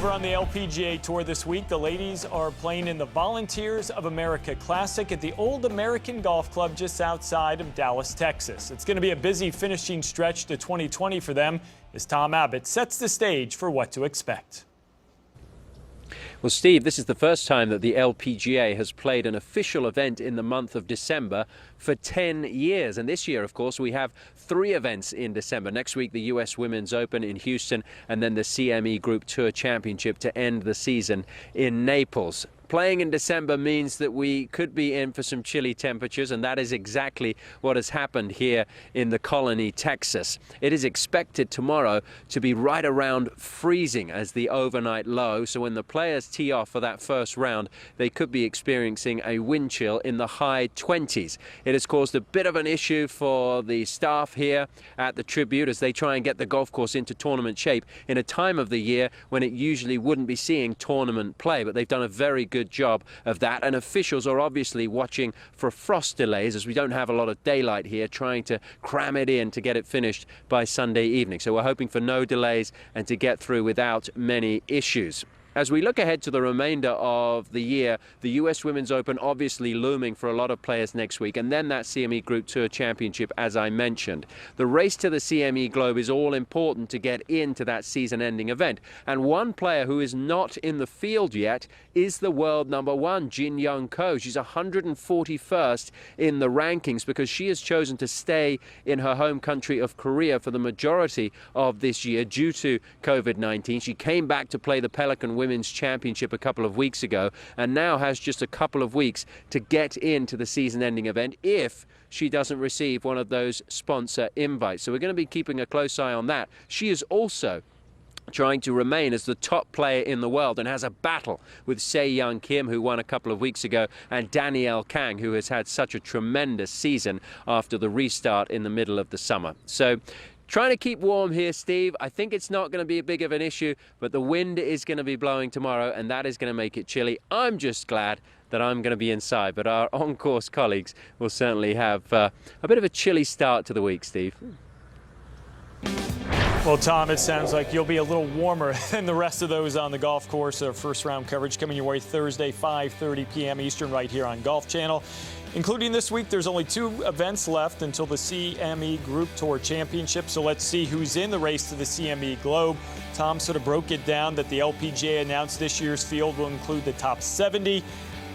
over on the LPGA Tour this week. The ladies are playing in the Volunteers of America Classic at the Old American Golf Club just outside of Dallas, Texas. It's going to be a busy finishing stretch to 2020 for them as Tom Abbott sets the stage for what to expect. Well, Steve, this is the first time that the LPGA has played an official event in the month of December for 10 years. And this year, of course, we have 3 events in December. Next week, the U.S. Women's Open in Houston, and then the CME Group Tour Championship to end the season in Naples. Playing in December means that we could be in for some chilly temperatures, and that is exactly what has happened here in the Colony, Texas. It is expected tomorrow to be right around freezing as the overnight low, so when the players tee off for that first round, they could be experiencing a wind chill in the high 20s. It has caused a bit of an issue for the staff here at the Tribute as they try and get the golf course into tournament shape in a time of the year when it usually wouldn't be seeing tournament play, but they've done a very good job of that, and officials are obviously watching for frost delays as we don't have a lot of daylight here, trying to cram it in to get it finished by Sunday evening. So we're hoping for no delays and to get through without many issues. As we look ahead to the remainder of the year, the U.S. Women's Open obviously looming for a lot of players next week, and then that CME Group Tour Championship, as I mentioned. The race to the CME Globe is all important to get into that season-ending event. And one player who is not in the field yet is the world number 1, Jin Young Ko. She's 141st in the rankings because she has chosen to stay in her home country of Korea for the majority of this year due to COVID-19. She came back to play the Pelican Women's Championship a couple of weeks ago and now has just a couple of weeks to get into the season-ending event if she doesn't receive one of those sponsor invites. So we're going to be keeping a close eye on that. She is also trying to remain as the top player in the world and has a battle with Se Young Kim, who won a couple of weeks ago, and Danielle Kang, who has had such a tremendous season after the restart in the middle of the summer. So trying to keep warm here, Steve. I think it's not going to be a big of an issue, but the wind is going to be blowing tomorrow, and that is going to make it chilly. I'm just glad that I'm going to be inside, but our on-course colleagues will certainly have a bit of a chilly start to the week, Steve. Well, Tom, it sounds like you'll be a little warmer than the rest of those on the golf course. Our first round coverage coming your way Thursday, 5:30 p.m. Eastern, right here on Golf Channel. Including this week, there's only 2 events left until the CME Group Tour Championship. So let's see who's in the race to the CME Globe. Tom sort of broke it down that the LPGA announced this year's field will include the top 70,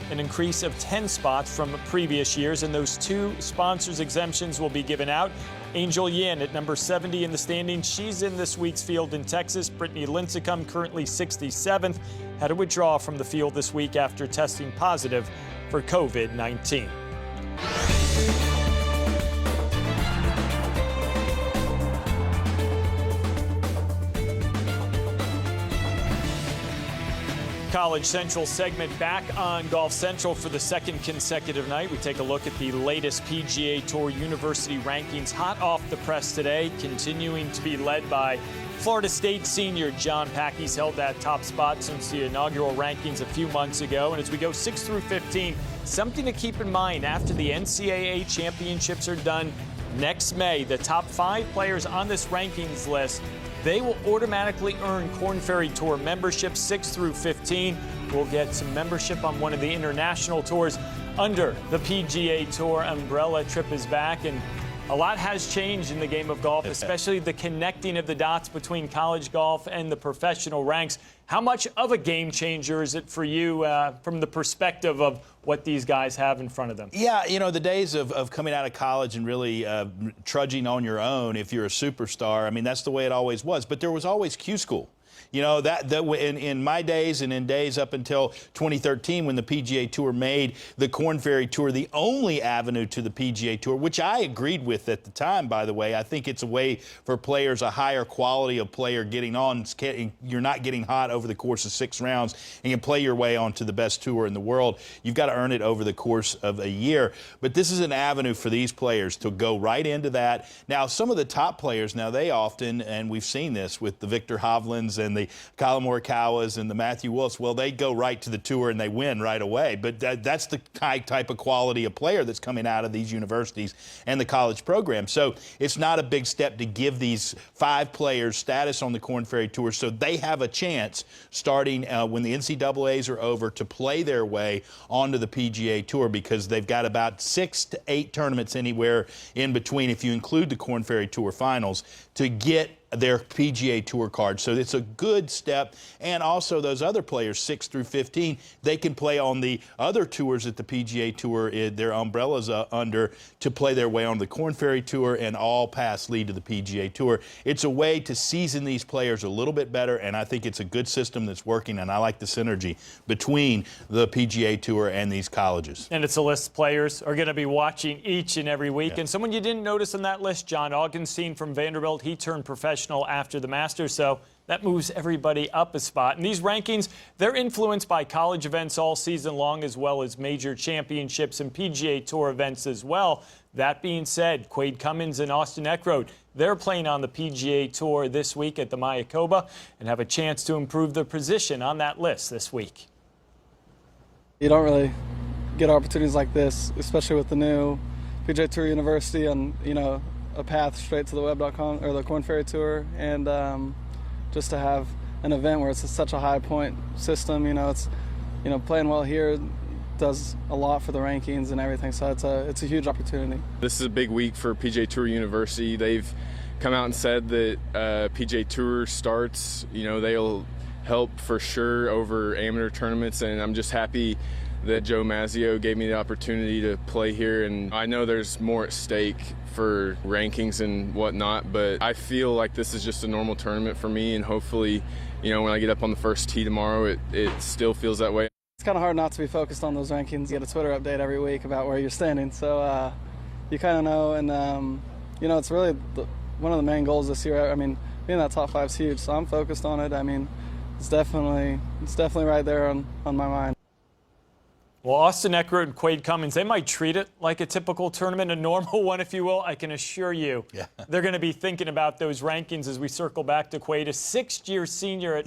an increase of 10 spots from previous years. And those 2 sponsors exemptions will be given out. Angel Yin at number 70 in the standings. She's in this week's field in Texas. Brittany Lincecum, currently 67th, had to withdraw from the field this week after testing positive for COVID-19. College Central segment back on Golf Central for the second consecutive night. We take a look at the latest PGA Tour University rankings, hot off the press today, continuing to be led by Florida State senior John Pack. He's held that top spot since the inaugural rankings a few months ago. And as we go 6 through 15, something to keep in mind after the NCAA championships are done next May, the top 5 players on this rankings list, they will automatically earn Korn Ferry Tour membership. 6 through 15 will get some membership on one of the international tours under the PGA Tour umbrella. Trip is back, and a lot has changed in the game of golf, especially the connecting of the dots between college golf and the professional ranks. How much of a game changer is it for you from the perspective of what these guys have in front of them? Yeah, you know, the days of coming out of college and really trudging on your own if you're a superstar, I mean, that's the way it always was. But there was always Q School. You know, that in my days and in days up until 2013 when the PGA Tour made the Korn Ferry Tour the only avenue to the PGA Tour, which I agreed with at the time, by the way. I think it's a way for players, a higher quality of player getting on. You're not getting hot over the course of 6 rounds and you play your way onto the best tour in the world. You've got to earn it over the course of a year. But this is an avenue for these players to go right into that. Now, some of the top players, now they often, and we've seen this with the Victor Hovlands and the Colin Morikawas and the Matthew Wolfs, well, they go right to the tour and they win right away. But that's the type of quality of player that's coming out of these universities and the college program. So it's not a big step to give these 5 players status on the Korn Ferry Tour so they have a chance starting when the NCAAs are over to play their way onto the PGA Tour, because they've got about 6 to 8 tournaments anywhere in between, if you include the Korn Ferry Tour finals, to get their PGA Tour card. So it's a good step. And also those other players, 6 through 15, they can play on the other tours that the PGA Tour, their umbrellas under, to play their way on the Korn Ferry Tour, and all paths lead to the PGA Tour. It's a way to season these players a little bit better, and I think it's a good system that's working, and I like the synergy between the PGA Tour and these colleges. And it's a list players are going to be watching each and every week. Yeah. And someone you didn't notice on that list, John Augenstein from Vanderbilt, he turned professional after the Masters, so that moves everybody up a spot. And these rankings, they're influenced by college events all season long, as well as major championships and PGA Tour events as well. That being said, Quade Cummins and Austin Eckert, they're playing on the PGA Tour this week at the Mayakoba and have a chance to improve their position on that list this week. You don't really get opportunities like this, especially with the new PGA Tour University and, a path straight to the web.com or the Korn Ferry Tour, and just to have an event where it's such a high point system, it's playing well here does a lot for the rankings and everything, so it's a huge opportunity. This is a big week for PGA Tour University. They've come out and said that PGA Tour starts, they'll help for sure over amateur tournaments, and I'm just happy that Joe Mazzio gave me the opportunity to play here. And I know there's more at stake for rankings and whatnot, but I feel like this is just a normal tournament for me, and hopefully, when I get up on the first tee tomorrow, it still feels that way. It's kind of hard not to be focused on those rankings. You get a Twitter update every week about where you're standing, so you kind of know, and it's really one of the main goals this year. I mean, being that top 5 is huge, so I'm focused on it. I mean, it's definitely right there on my mind. Well, Austin Eckert and Quade Cummins, they might treat it like a typical tournament, a normal one, if you will. I can assure you they're going to be thinking about those rankings as we circle back to Quade, a 6th-year senior at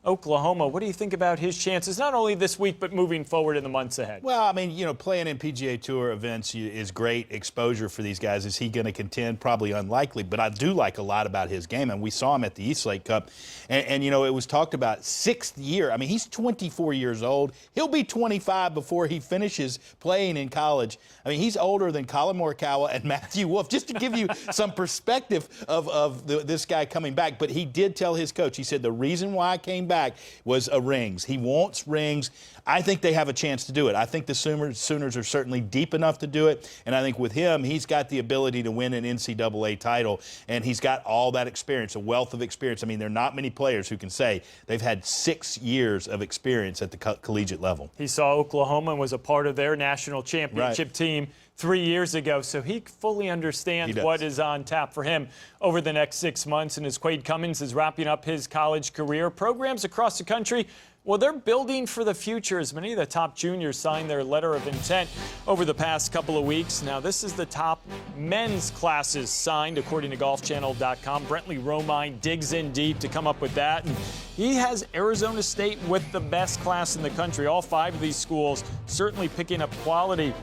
Oklahoma. What do you think about his chances, not only this week, but moving forward in the months ahead? Well, I mean, playing in PGA Tour events is great exposure for these guys. Is he going to contend? Probably unlikely, but I do like a lot about his game, and we saw him at the Eastlake Cup. And it was talked about 6th year. I mean, he's 24 years old. He'll be 25 before he finishes playing in college. I mean, he's older than Colin Morikawa and Matthew Wolf, just to give you some perspective of this guy coming back. But he did tell his coach, he said, the reason why I came back was rings. He wants rings. I think they have a chance to do it. I think the Sooners are certainly deep enough to do it, and I think with him, he's got the ability to win an NCAA title, and he's got all that experience, a wealth of experience. I mean, there are not many players who can say they've had 6 years of experience at the collegiate level. He saw Oklahoma and was a part of their national championship team 3 years ago, so he fully understands what is on tap for him over the next 6 months. And as Quade Cummins is wrapping up his college career, programs across the country, well, they're building for the future, as many of the top juniors signed their letter of intent over the past couple of weeks. Now, this is the top men's classes signed, according to GolfChannel.com. Brentley Romine digs in deep to come up with that. And he has Arizona State with the best class in the country. All 5 of these schools certainly picking up quality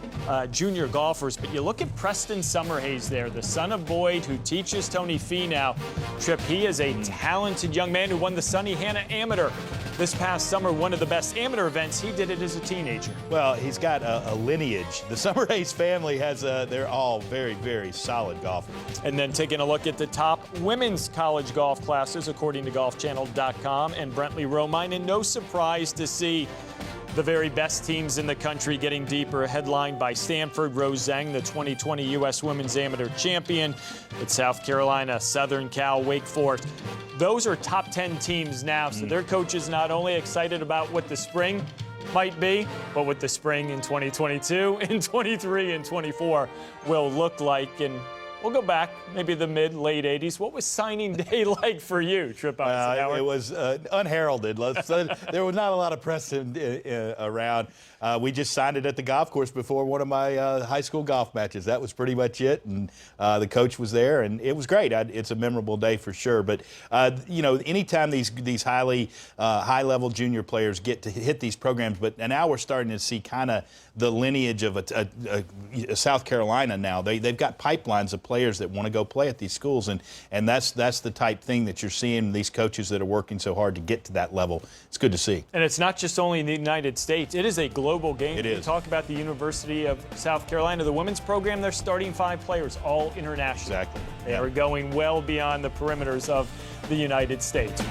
junior golfers. But you look at Preston Summerhays there, the son of Boyd, who teaches Tony Finau. Tripp, he is a talented young man who won the Sonny Hanna Amateur this past summer, one of the best amateur events. He did it as a teenager. Well, he's got a lineage. The Summerhays family they're all very, very solid golfers. And then taking a look at the top women's college golf classes, according to GolfChannel.com, and Brentley Romine. And no surprise to see the very best teams in the country getting deeper, headlined by Stanford, Rose Zhang, the 2020 U.S. Women's Amateur Champion, at South Carolina, Southern Cal, Wake Forest. Those are top 10 teams now, so their coaches not only excited about what the spring might be, but what the spring in 2022 and 23 and 24 will look like. And We'll go back, maybe the late 80s. What was signing day like for you, Trip Eisenhower? It was unheralded. There was not a lot of press around. We just signed it at the golf course before one of my high school golf matches. That was pretty much it, and the coach was there, and it was great. It's a memorable day for sure. But anytime these high-level junior players get to hit these programs, but now we're starting to see kind of the lineage of a South Carolina now. They've got pipelines of players that want to go play at these schools, and that's the type thing that you're seeing, these coaches that are working so hard to get to that level. It's good to see. And it's not just only in the United States. It is a global game. It is. We talk about the University of South Carolina. The women's program, they're starting 5 players, all international. Exactly. They are going well beyond the perimeters of the United States.